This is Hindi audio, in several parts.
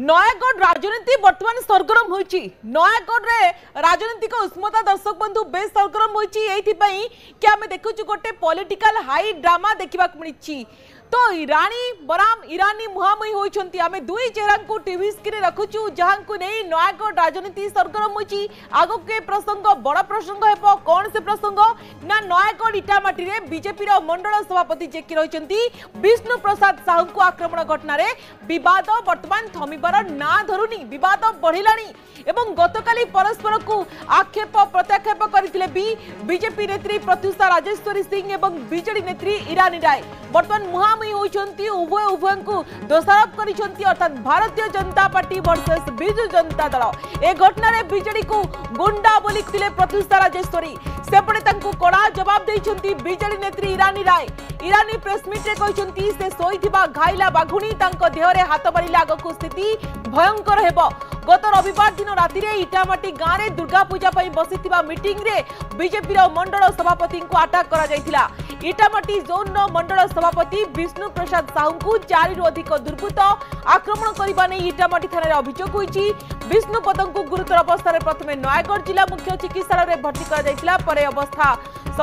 नयागढ़ राजनीति बर्तमान सरगरम होइछि। नयागढ़ रे राजनीतिक उष्मता दर्शक बंधु बेस सरगरम होइछि। एइथिपई कि आमे देखुछु गोटे पॉलिटिकल हाई ड्रामा देखिबा मिलिछि। तो ईरानी बराम ईरानी मुहामुही होइछंती। आमे दुई चेहरा को टीवी स्क्रीन रखुछु जहां को नहीं नयागढ़ राजनीति सरगरम होइछि। आगो के प्रसंग बड़ा प्रसंग हेबो। कोन से प्रसंग ना नयागढ़ इटामाटी रे बीजेपी रो मंडल सभापति जे कि रहिछंती विष्णु प्रसाद साहू को आक्रमण घटना रे विवाद वर्तमान थमिबार ना धरुनी। विवाद बढ़िलानी एवं गतकाली परस्पर को आक्षेप प्रत्याक्षेप करथिले भी बीजेपी नेत्री प्रत्युषा राजेश्वरी सिंह एवं बीजेडी नेत्री ईरानी राय वर्तमान मुहामुही होइछंती। उभय उभय को दोषारोप करिछंती अर्थात भारतीय जनता पार्टी वर्सेस बिजु जनता दल। ए घटना रे बीजेडी को गुंडा बोली थिले प्रत्युषा राजेश्वरी। सेपटे तांको कड़ा जवाब देइछंती बीजेडी नेत्री ईरानी राय। ईरानी प्रेस मीट रे कहिछंती से सोइथिबा घाइला बाघुणी तांको देह रे हाथ मारिला आगको स्थिति भयंकर हेबो। गत रविवार दिन राति रे इटामाटी गाँव रे दुर्गा पूजा पई बसिथिबा मीटिंग रे बीजेपी रो मंडल सभापति को अटैक करा जायतिला। इटामाटी जोन रो मंडल सभापति विष्णु प्रसाद साहू को 4 रु अधिक दुर्बृत्त आक्रमण करबा नै इटामाटी थाना रे अभियोग होईछि। विष्णु पदं को गुरुतर अवस्था रे प्रथमे नयागढ़ जिला मुख्य चिकित्सालय रे भर्ती करा जायतिला। परे अवस्था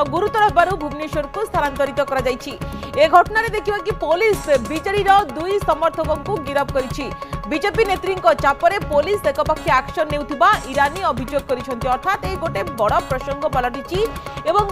गुरुतर हेबारु भुवनेश्वर को स्थानांतरित करा जायछि। ए घटना रे देखिबा कि पुलिस बीजेडी रो 2 समर्थकों को गिरफ्त करिछि। बीजेपी नेत्री चापरे पुलिस एकपक्षीय एक्शन नेउथिबा ईरानी अभियोग करिसंती। अर्थात ए गोटे बड़ प्रसंग पलटिछि एवं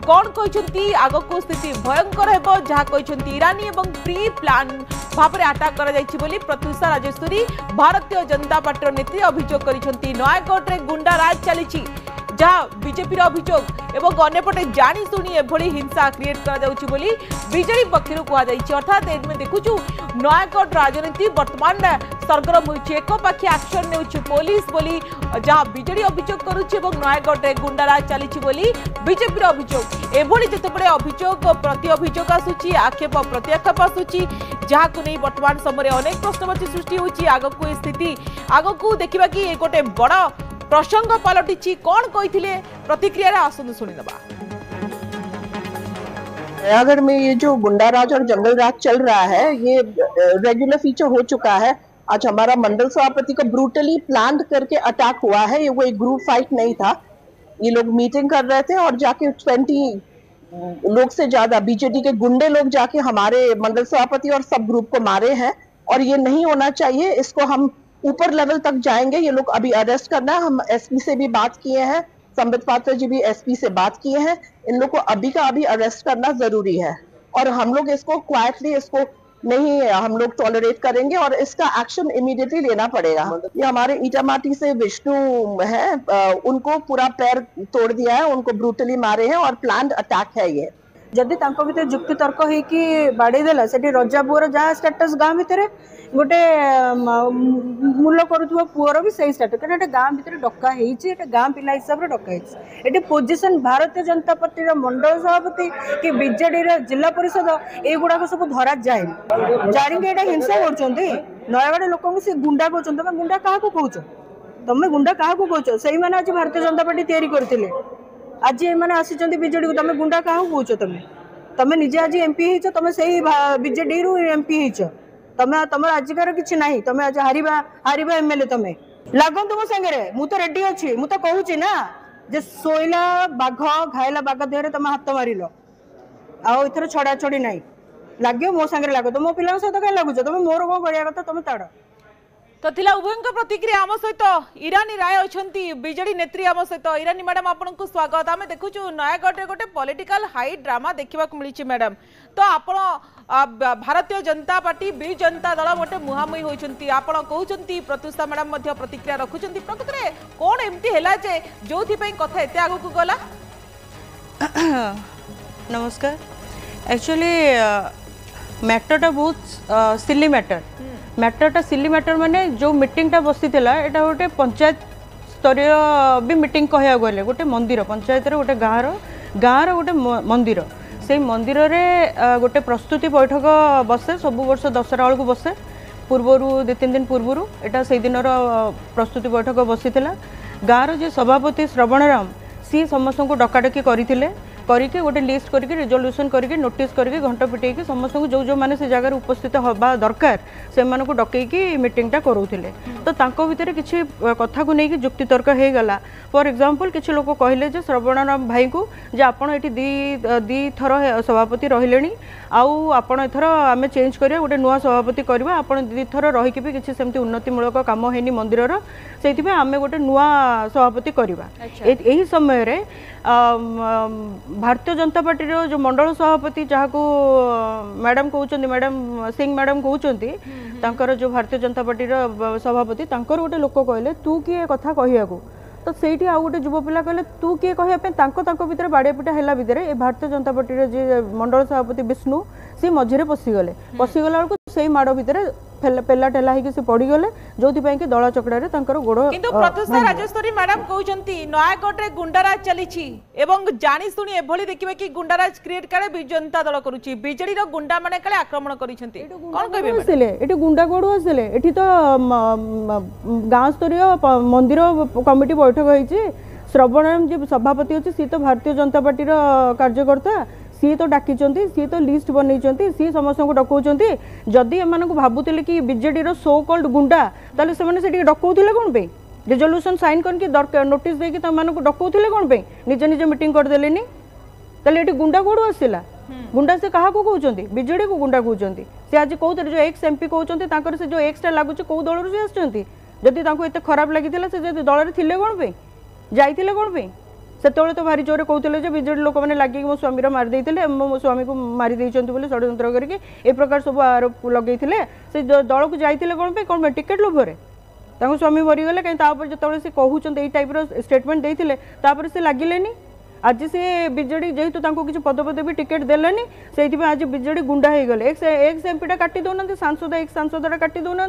कोन कहिसंती आगको स्थिति भयंकर हेबो जहा कहिसंती ईरानी एवं प्री प्लान भाबरे अटैक करा जायछि बोली प्रत्युषा राजेश्वरी भारतीय जनता पार्टी नेत्री अभियोग करिसंती। नयागढ़ रे गुंडा राज चलिछि जहाँ बीजेपी अभियोग एवं अन्यपटे जानी शुणी एभली हिंसा क्रिएट करा जाउछि बोली बीजेडी पक्षरु कहा जाइछि। अर्थात एमे देखुछु नयागढ़ राजनीति वर्तमान सरगरम होइछि। एकपाखी एक्शन नेउछि पुलिस बोली जहाँ बीजेडी अभियोग करुछि एवं नयागढ़ रे गुंडाराज चलिछि बोली बीजेपी अभियोग। एभली जतेबेले अभियोग प्रति अभियोग आसुछि आक्षेप प्रत्याक्षेप आसुछि जहाँ को नहीं वर्तमान समय अनेक प्रश्नवाची सृष्टि होइछि। आगकू स्थिति आगकू देखिबा कि ए गोटे बड़ प्रसंग पलटिछि। कौन कहिथिले प्रतिक्रिया आसुन सुनिनबा। नयागढ़ में ये जो गुंडाराज और जंगल राज चल रहा है ये रेगुलर फीचर हो चुका है। आज हमारा मंडल सभापति का ब्रूटली प्लान करके अटैक हुआ है। ये वो एक ग्रुप फाइट नहीं था। ये लोग मीटिंग कर रहे थे और जाके 20 लोग से ज्यादा बीजेडी के गुंडे लोग जाके हमारे मंडल सभापति और सब ग्रुप को मारे हैं और ये नहीं होना चाहिए। इसको हम ऊपर लेवल तक जाएंगे। ये लोग अभी अरेस्ट करना है। हम एसपी से भी बात किए हैं, संबित पात्र जी भी एसपी से बात किए हैं। इन लोग को अभी का अभी अरेस्ट करना जरूरी है और हम लोग इसको क्वाइटली इसको नहीं हम लोग टॉलरेट करेंगे और इसका एक्शन इमीडिएटली लेना पड़ेगा। ये हमारे इटामाटी से विष्णु है, उनको पूरा पैर तोड़ दिया है, उनको ब्रूटली मारे हैं और प्लान्ड अटैक है। ये जदि तांको भीतर जुक्ति तर्क होइकी बाड़ी देला सेठी रजा पुअर जहाँ स्टेटस गाँ भितर गोटे मूल करुवा पुअर भी सही स्टेटस कहीं गाँ भितर डका है गाँ पिला हिसाब से डका है। पोजिशन भारतीय जनता पार्टी मंडल सभापति कि बीजेडी जिला परिषद युवाक सब धरा जाए जाणी हिंसा कर नयागढ़ लोक से गुंडा कौन तुम गुंडा क्या कौच तुम गुंडा क्या कौच से मैंने आज भारतीय जनता पार्टी तैयारी करते आज एम आसी बीजेडी को तुम गुंडा क्या कौच तुम निजे आज एमपी हो तुम से बीजेडी रु एमपी हो तुम तुम आजिकार किसी ना तुम आज हारिबा एमएलए तुम लगतु मो सागे मु तो रेडी अच्छी मु तो कहूँ ना जे शोला बाघ घायला बाघ देह तुम हाथ मारिल आर छड़ा छड़ी ना लगे मो सागे लग तुम मो पिला सहित कहीं लगुच तुम मोर कौन करा कथा तुम ताड़ तो थिला उभयंक प्रतिक्रिया आम सहित ईरानी राय अछंती बीजेडी नेत्री आम सहित। ईरानी मैडम आपको स्वागत। आम देखुचु नयागढ़ रे गोटे पॉलिटिकल हाई ड्रामा देखा मिली मैडम। तो आपण भारतीय जनता पार्टी बिजु जनता दल गोटे मुहामुही होइछंती आपण कहउछंती प्रत्युषा मैडम मध्य प्रतिक्रिया रखुछंती प्रकृत रे कोन एमती हैला जे जोथि पई कथा एते आगु को गला। नमस्कार। एक्चुअली मैटरटा बहुत सिली मैटरटा सिली मैटर माने जो मीटिंगटा बसीला एटा गोटे पंचायत स्तरीय भी मीटिंग कहया गले गोटे मंदिर पंचायत रे गोटे गाँव गोटे मंदिर से मंदिर रे गोटे प्रस्तुति बैठक बसे सब वर्ष दशहरा बेलू बसे पूर्वर 2-3 दिन पूर्वर एटा से दिन प्रस्तुति बैठक बसीला। गाँव जे सभापति श्रवण राम सी समस्त को डकाडकी करते करके गोटे लिस्ट करके रिजोल्यूशन करके नोटिस करके घंटा पिटेकी समस्त जो जो मैंने से जगह उपस्थित हवा दरकार से डकईकी मीटिंगटा करूले तो तांको भितर किसी कथा को लेकिन जुक्ति तर्क हो गला फॉर एग्जांपल किसी लोग कहले जे श्रवण भाई को जे आपण एटी दी थर सभापति रहिले आउ आपण एथर आम चेंज करिया गोटे नुआ सभापति करवा आपण दी थर रही भी किसी सेमती उन्नतिमूलक काम होनी मंदिर से आम गोटे नुआ सभापति करवा यही समय रे भारतीय जनता पार्टी जो मंडल सभापति जहाँ को मैडम कहते मैडम सिंह मैडम कहते जो भारतीय जनता पार्टी सभापति गोटे लोक कहले तू किए कथा कहया तो से आउ गोटे युव पिला कहले तू किए कहवाई भितर बाड़िया पिटा है भितर ए भारतीय जनता पार्टी जी मंडल सभापति विष्णु सी मझे पशिगले बेलू से माड़ भितर पेला टेला से पड़गले जो कि दला चकड़ा गोड़ किंतु प्रतिष्ठा राजस्वरी मैडम कहते नयागढ़ में गुंडाराज चली एवं जानी शुणी एभली देखिए कि गुंडाराज क्रिएट करे बिजु जनता दल करुच्ची बीजेडी रो गुंडा माने काले आक्रमण करिसेंती कोन कहबे आसिले एठी गुंडा कोडू आसिले एठी तो गांव स्तरीय मंदिर कमिटी बैठक होईची श्रवण जे सभापति अछि सी तो भारतीय जनता पार्टी रो कार्यकर्ता सी तो डाकी सी तो लिस्ट बनई सी समस्त को डकाउंट जदि एम भावुले कि बीजेडी रो सो कल्ड गुंडा ताले से डकाउले कौन पे रिजोल्यूशन साइन करके नोटिस देकी डकाउले कौन पे निजे निजे मीटिंग करदेलेनी ताले एटी गुंडा कोडू आसिला गुंडा से क्या कहते बीजेडी को गुंडा कहते सी आज कहते जो एक्स एमपी कहते से जो एक्सटा लगुच कौ दल से आसती जदि एत खराब लगी से दल थे कौन पे जाइए कौन पे से तो भारी जोरे कहते बीजेडी लोक मैंने लगे मो स्वामी मारिदे मो स्वामी को मारिदे षड्यंत्र करके ए प्रकार सब आरोप लगे से दल को जाइए कौन पे टिकेट लोभरे स्वामी मरीगले कहीं जो से कहते टाइप स्टेटमेंट देते से लगिले आज से बीजेडी जेहेतु किसी पदपद भी टिकेट देलानी से आज बीजेडी गुंडा हो गले एक्स एमपीटा काटी दौना सांसद एक्स सांसदा काटी दौना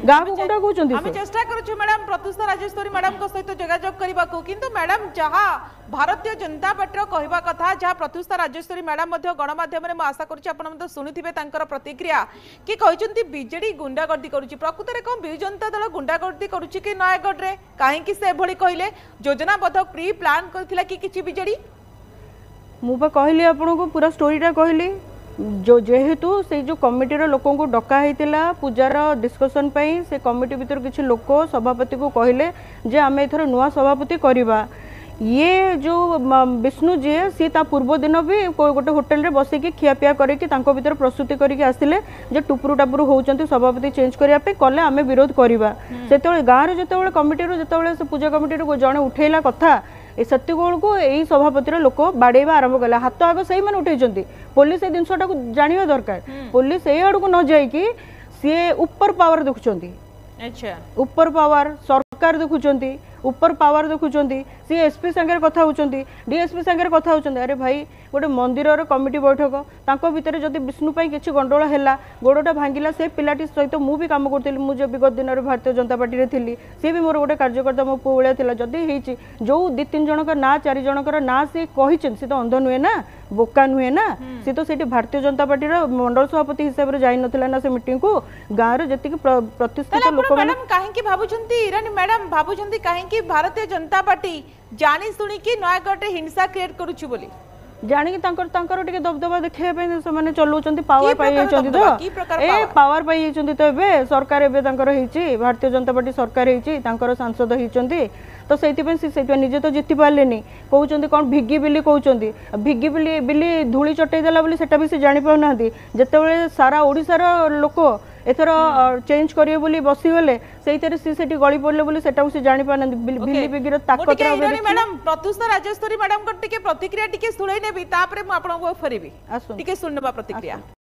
गाँव को गुंडा कहते हम चेष्टा करूँ मैडम प्रतिष्ठा राजेश्वरी मैडम को सहित जोगाजोग करने को किंतु मैडम जहाँ भारतीय जनता पार्टी कहवा कथा जहाँ प्रतिष्ठा राजेश्वरी मैडम गणमाध्यम में आशा करुँचे शुणुवे प्रतिक्रिया कि कहते बीजेडी गुंडागर्दी करुच्ची प्रकृत में कौन विजु जनता दल गुंडागर्दी करुच्ची कि नयागढ़ में कहीं से एभली कहले योजनाबद्ध प्री प्लान करथिला कि किछि बीजेडी मुझे कहली आपन को पूरा स्टोरीटा कहली जो जेहेतु से जो कमिटीर लोक को डका होता पूजार डिस्कसन से कमिटी भीतर किसी लोक सभापति को कहले जे आम एथर नुआ सभापति करवा ये जो विष्णु जी सी ता पूर्व दिन भी गोटे होटेल रे बसिकी खियापिया करके भीतर प्रस्तुति करके आसिले जे टुपुरु टापुरु होउचंती सभापति चेंज करिया पे कले आमे विरोध करवा सेतेबेले गाँव रे जेतेबेले कमिटी रो जेतेबेले से पूजा कमिटी रो जणे उठेला कथा सेतिकोल को यही सभापतिर लोक बाड़ेवा आरंभ कला हाथ आग से मैंने उठे पुलिस ए जिनटा को जानवा दरकार पुलिस ए आड़ को न जाइकी सी ऊपर पावर देखुं अच्छा ऊपर पावर सरकार देखुं ऊपर पावर देखुं सी एसपी सागर कथा होती डीएसपी सागर कथा होती अरे भाई गोटे मंदिर कमिटी बैठक भितर जब विष्णु किसी गंडोल है गोड़टा भांगिला से पिलाटी सहित मु भी कम करी मुझे विगत दिन में भारतीय जनता पार्टी थी सी भी मोर गोटे कार्यकर्ता मो पुआ भाया जदि जो 2-3 जनक ना 4 जनकर ना सी कही सी तो अंध नुहे ना बोका नुहे ना सी तो से भारतीय जनता पार्टी मंडल सभापति हिसाब से जाई नथिला ना से मीटिंग को गाँव में जी प्रतिष्ठित लोक कहीं भावुंट इरानी मैडम भावुंट कहीं भारतीय जनता पार्टी जानी शुणी कि नयागढ़ हिंसा क्रिएट करुच्ची बोली जानिकी टे दबदबा देखा से चलाउं पावर पाई तो ए पावर पाई तो ए सरकार ए भारतीय जनता पार्टी सरकार होती सांसद होती तो से निजे तो जीति पारे कहते कौन भिगी बिली कहते भिगी बिली धूली चटईदेला से भी से जापाना जिते सारा ओडिशार लोक एथर चेंज करिए बोली बसीगले से गली पड़े से जापाना बिली बिगिर ताकत मैडम प्रतिष्ठा राजेश्वरी मैडम प्रतिक्रिया टिके शुणई नेबी तापरे मु आपन को फेरबी टिके सुनबा प्रतिक्रिया